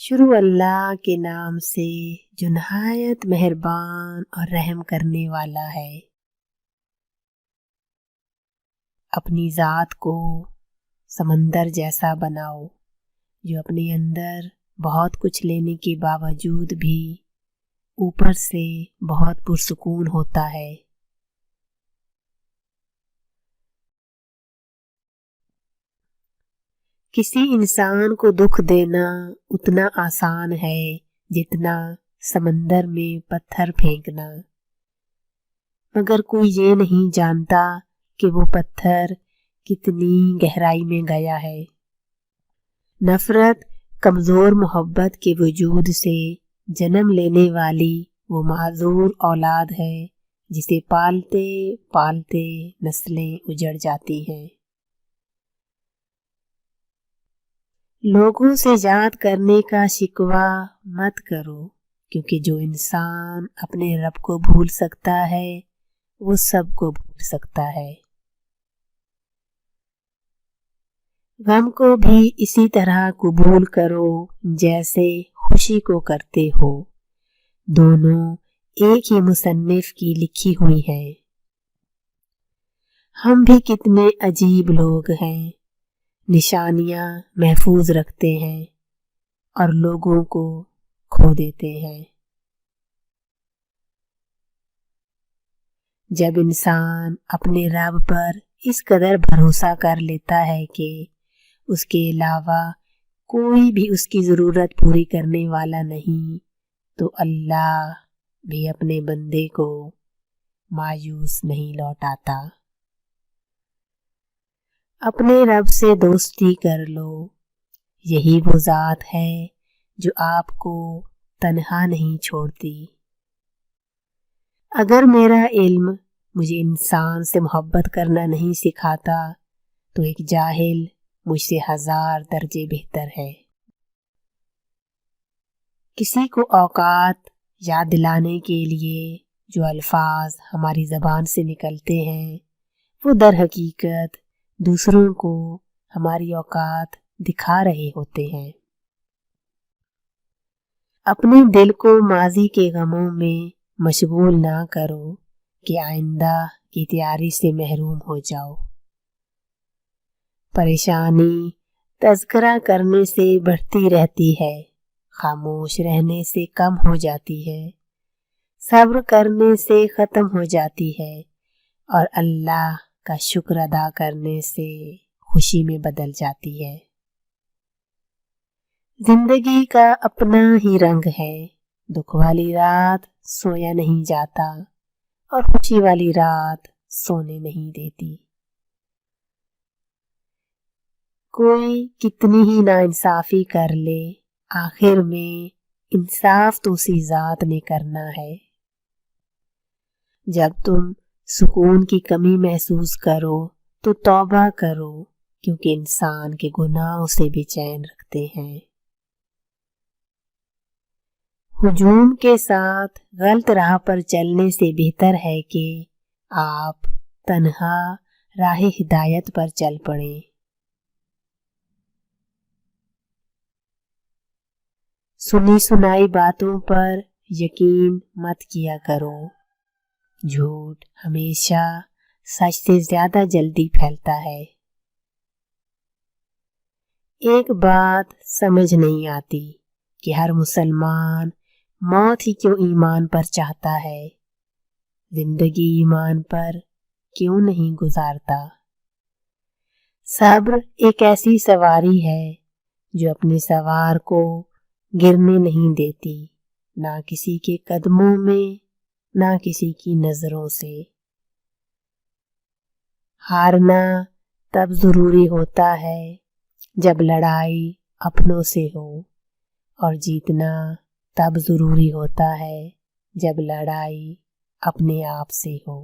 شروع اللہ کے نام سے جو نہایت مہربان اور رحم کرنے والا ہے۔ اپنی ذات کو سمندر جیسا بناؤ جو اپنے اندر بہت کچھ لینے کے باوجود بھی اوپر سے بہت پرسکون ہوتا ہے۔ کسی انسان کو دکھ دینا اتنا آسان ہے جتنا سمندر میں پتھر پھینکنا، مگر کوئی یہ نہیں جانتا کہ وہ پتھر کتنی گہرائی میں گیا ہے۔ نفرت کمزور محبت کے وجود سے جنم لینے والی وہ معذور اولاد ہے جسے پالتے پالتے نسلیں اجڑ جاتی ہیں۔ لوگوں سے یاد کرنے کا شکوہ مت کرو، کیونکہ جو انسان اپنے رب کو بھول سکتا ہے وہ سب کو بھول سکتا ہے۔ غم کو بھی اسی طرح قبول کرو جیسے خوشی کو کرتے ہو، دونوں ایک ہی مصنف کی لکھی ہوئی ہیں۔ ہم بھی کتنے عجیب لوگ ہیں، نشانیاں محفوظ رکھتے ہیں اور لوگوں کو کھو دیتے ہیں۔ جب انسان اپنے رب پر اس قدر بھروسہ کر لیتا ہے کہ اس کے علاوہ کوئی بھی اس کی ضرورت پوری کرنے والا نہیں، تو اللہ بھی اپنے بندے کو مایوس نہیں لوٹاتا۔ اپنے رب سے دوستی کر لو، یہی وہ ذات ہے جو آپ کو تنہا نہیں چھوڑتی۔ اگر میرا علم مجھے انسان سے محبت کرنا نہیں سکھاتا تو ایک جاہل مجھ سے 1000 درجے بہتر ہے۔ کسی کو اوقات یاد دلانے کے لیے جو الفاظ ہماری زبان سے نکلتے ہیں وہ در حقیقت دوسروں کو ہماری اوقات دکھا رہے ہوتے ہیں۔ اپنے دل کو ماضی کے غموں میں مشغول نہ کرو کہ آئندہ کی تیاری سے محروم ہو جاؤ۔ پریشانی تذکرہ کرنے سے بڑھتی رہتی ہے، خاموش رہنے سے کم ہو جاتی ہے، صبر کرنے سے ختم ہو جاتی ہے اور اللہ کا شکر ادا کرنے سے خوشی میں بدل جاتی ہے۔ زندگی کا اپنا ہی رنگ ہے، دکھ والی رات سویا نہیں جاتا اور خوشی والی رات سونے نہیں دیتی۔ کوئی کتنی ہی ناانصافی کر لے، آخر میں انصاف تو اسی ذات نے کرنا ہے۔ جب تم سکون کی کمی محسوس کرو تو توبہ کرو، کیونکہ انسان کے گناہ اسے بے چین رکھتے ہیں۔ ہجوم کے ساتھ غلط راہ پر چلنے سے بہتر ہے کہ آپ تنہا راہ ہدایت پر چل پڑیں۔ سنی سنائی باتوں پر یقین مت کیا کرو، جھوٹ ہمیشہ سچ سے زیادہ جلدی پھیلتا ہے۔ ایک بات سمجھ نہیں آتی کہ ہر مسلمان موت ہی کیوں ایمان پر چاہتا ہے، زندگی ایمان پر کیوں نہیں گزارتا۔ صبر ایک ایسی سواری ہے جو اپنے سوار کو گرنے نہیں دیتی، نہ کسی کے قدموں میں نہ کسی کی نظروں سے۔ ہارنا تب ضروری ہوتا ہے جب لڑائی اپنوں سے ہو، اور جیتنا تب ضروری ہوتا ہے جب لڑائی اپنے آپ سے ہو۔